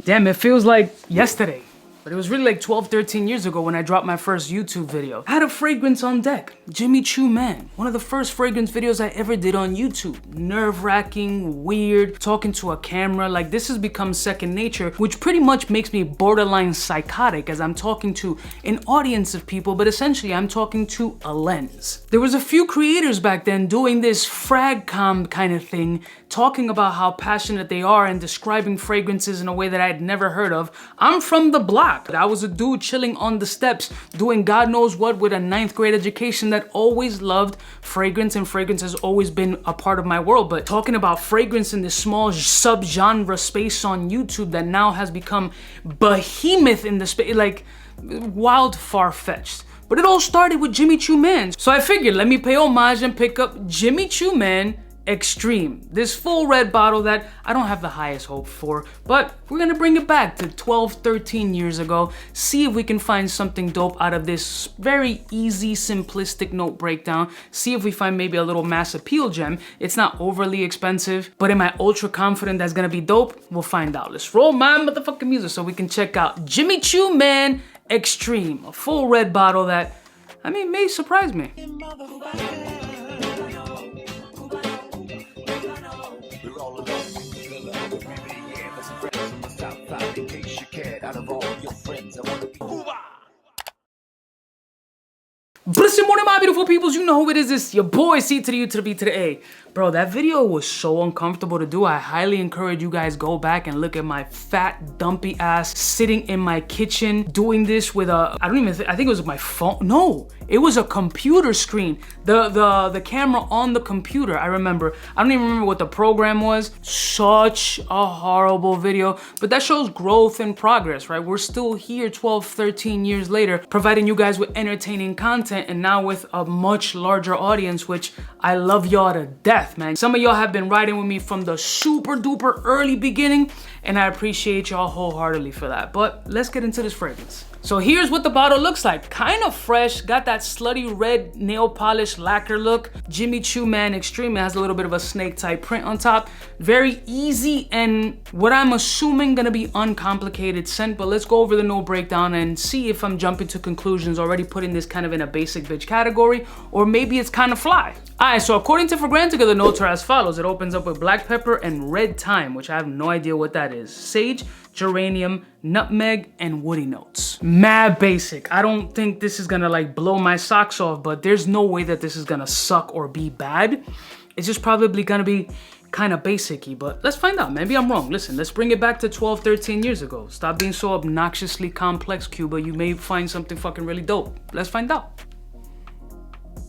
Damn, it feels like yesterday. But it was really like 12, 13 years ago when I dropped my first YouTube video. I had a fragrance on deck, Jimmy Choo Man. One of the first fragrance videos I ever did on YouTube. Nerve-wracking, weird, talking to a camera. Like, this has become second nature, which pretty much makes me borderline psychotic as I'm talking to an audience of people, but essentially I'm talking to a lens. There was a few creators back then doing this frag-com kind of thing, talking about how passionate they are and describing fragrances in a way that I had never heard of. I'm from the block. I was a dude chilling on the steps doing God knows what with a 9th grade education that always loved fragrance, and fragrance has always been a part of my world. But talking about fragrance in this small sub-genre space on YouTube that now has become behemoth in the space, like wild far-fetched. But it all started with Jimmy Choo Man. So I figured, let me pay homage and pick up Jimmy Choo Man Extreme, this full red bottle that I don't have the highest hope for, but we're gonna bring it back to 12, 13 years ago, see if we can find something dope out of this very easy, simplistic note breakdown, see if we find maybe a little mass appeal gem. It's not overly expensive, but am I ultra confident that's gonna be dope? We'll find out. Let's roll my motherfucking music so we can check out Jimmy Choo Man Extreme, a full red bottle that, I mean, may surprise me. Blessed morning, my beautiful peoples. You know who it is. It's your boy, C to the U to the B to the A. Bro, that video was so uncomfortable to do. I highly encourage you guys go back and look at my fat, dumpy ass sitting in my kitchen doing this with a, I think it was my phone. No, it was a computer screen. The camera on the computer, I remember. I don't even remember what the program was. Such a horrible video, but that shows growth and progress, right? We're still here 12, 13 years later, providing you guys with entertaining content, and now with a much larger audience, which I love y'all to death, man. Some of y'all have been riding with me from the super duper early beginning, and I appreciate y'all wholeheartedly for that. But let's get into this fragrance. So here's what the bottle looks like. Kind of fresh, got that slutty red nail polish lacquer look. Jimmy Choo Man Extreme. It has a little bit of a snake type print on top. Very easy and what I'm assuming gonna be uncomplicated scent, but let's go over the note breakdown and see if I'm jumping to conclusions, already putting this kind of in a basic bitch category, or maybe it's kind of fly. Alright, so according to Fragrantica, the notes are as follows. It opens up with black pepper and red thyme, which I have no idea what that is. Sage, geranium, nutmeg, and woody notes. Mad basic. I don't think this is gonna like blow my socks off, but there's no way that this is gonna suck or be bad. It's just probably gonna be kind of basic-y, but let's find out. Maybe I'm wrong. Listen, let's bring it back to 12, 13 years ago. Stop being so obnoxiously complex, Cuba. You may find something fucking really dope. Let's find out.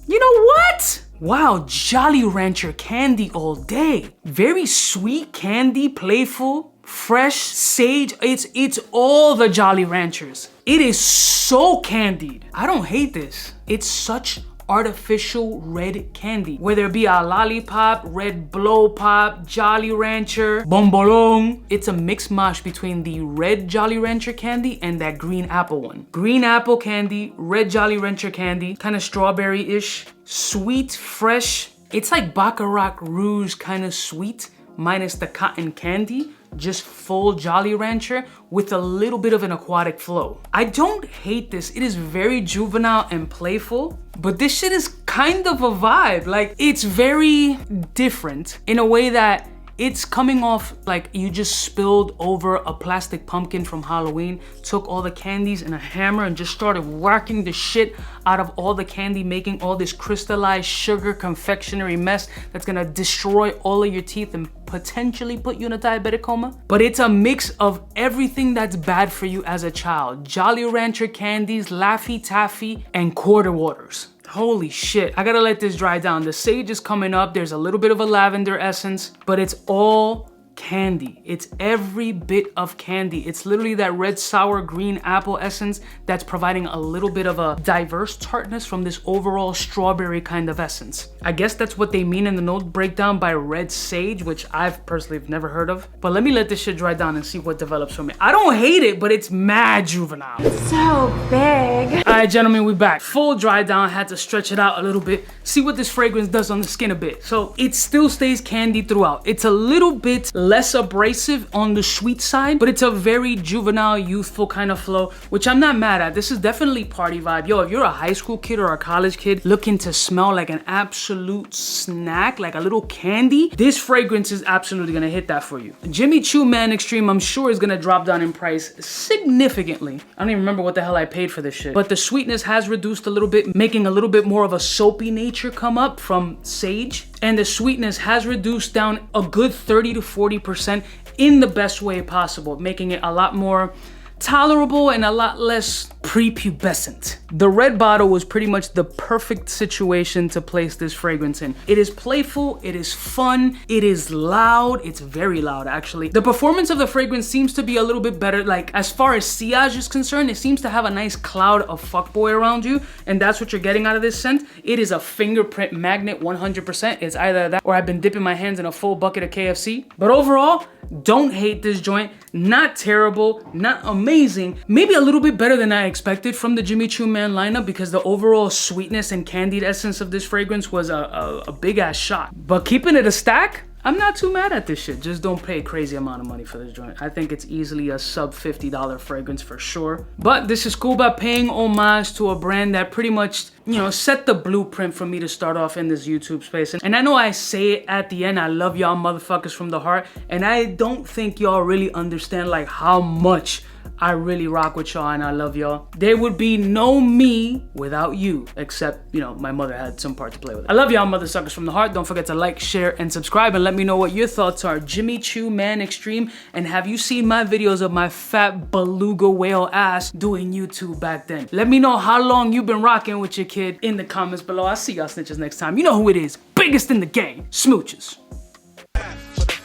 You know what? Wow, Jolly Rancher candy all day. Very sweet candy, playful, fresh, sage. It's all the Jolly Ranchers. It is so candied. I don't hate this. It's such artificial red candy. Whether it be a lollipop, red blow pop, Jolly Rancher, bombolong. It's a mixed mash between the red Jolly Rancher candy and that green apple one. Green apple candy, red Jolly Rancher candy, kind of strawberry-ish, sweet, fresh. It's like Baccarat Rouge kind of sweet, minus the cotton candy. Just full Jolly Rancher with a little bit of an aquatic flow. I don't hate this. It is very juvenile and playful, but this shit is kind of a vibe. Like, it's very different in a way that it's coming off like you just spilled over a plastic pumpkin from Halloween, took all the candies and a hammer and just started whacking the shit out of all the candy, making all this crystallized sugar confectionery mess that's gonna destroy all of your teeth and potentially put you in a diabetic coma. But it's a mix of everything that's bad for you as a child. Jolly Rancher candies, Laffy Taffy, and quarter waters. Holy shit, I gotta let this dry down. The sage is coming up. There's a little bit of a lavender essence, but it's all candy. It's every bit of candy. It's literally that red sour green apple essence that's providing a little bit of a diverse tartness from this overall strawberry kind of essence. I guess that's what they mean in the note breakdown by red sage, which I've personally never heard of. But let me let this shit dry down and see what develops from it. I don't hate it, but it's mad juvenile. It's so big. All right, gentlemen, we back. Full dry down, had to stretch it out a little bit, see what this fragrance does on the skin a bit. So it still stays candy throughout. It's a little bit less abrasive on the sweet side, but it's a very juvenile, youthful kind of flow, which I'm not mad at. This is definitely party vibe. Yo, if you're a high school kid or a college kid looking to smell like an absolute snack, like a little candy, this fragrance is absolutely gonna hit that for you. Jimmy Choo Man Extreme, I'm sure is gonna drop down in price significantly. I don't even remember what the hell I paid for this shit, but the sweetness has reduced a little bit, making a little bit more of a soapy nature come up from sage, and the sweetness has reduced down a good 30 to 40% in the best way possible, making it a lot more tolerable and a lot less prepubescent. The red bottle was pretty much the perfect situation to place this fragrance in. It is playful, it is fun, it is loud, it's very loud actually. The performance of the fragrance seems to be a little bit better, like as far as sillage is concerned, it seems to have a nice cloud of fuckboy around you, and that's what you're getting out of this scent. It is a fingerprint magnet 100%. It's either that or I've been dipping my hands in a full bucket of KFC. But overall, don't hate this joint. Not terrible, not amazing, maybe a little bit better than I expected from the Jimmy Choo Man lineup, because the overall sweetness and candied essence of this fragrance was a big ass shot. But keeping it a stack, I'm not too mad at this shit. Just don't pay a crazy amount of money for this joint. I think it's easily a sub $50 fragrance for sure. But this is 𝗙𝐿 paying homage to a brand that pretty much, you know, set the blueprint for me to start off in this YouTube space. And I know I say it at the end, I love y'all motherfuckers from the heart. And I don't think y'all really understand like how much I really rock with y'all and I love y'all. There would be no me without you, except, you know, my mother had some part to play with it. I love y'all mother suckers from the heart. Don't forget to like, share, and subscribe, and let me know what your thoughts are. Jimmy Choo Man Extreme, and have you seen my videos of my fat beluga whale ass doing YouTube back then? Let me know how long you've been rocking with your kid in the comments below. I'll see y'all snitches next time. You know who it is. Biggest in the game. Smooches.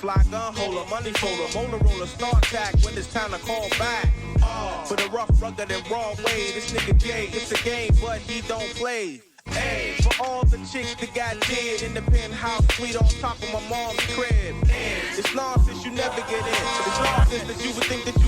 Fly gun holder, money folder, motor roller, star tack when it's time to call back. For the rough, rugged, and raw way, this nigga Jay, it's a game, but he don't play. Hey, for all the chicks that got dead in the penthouse suite on top of my mom's crib. It's nonsense you never get in. It's nonsense that you would think that you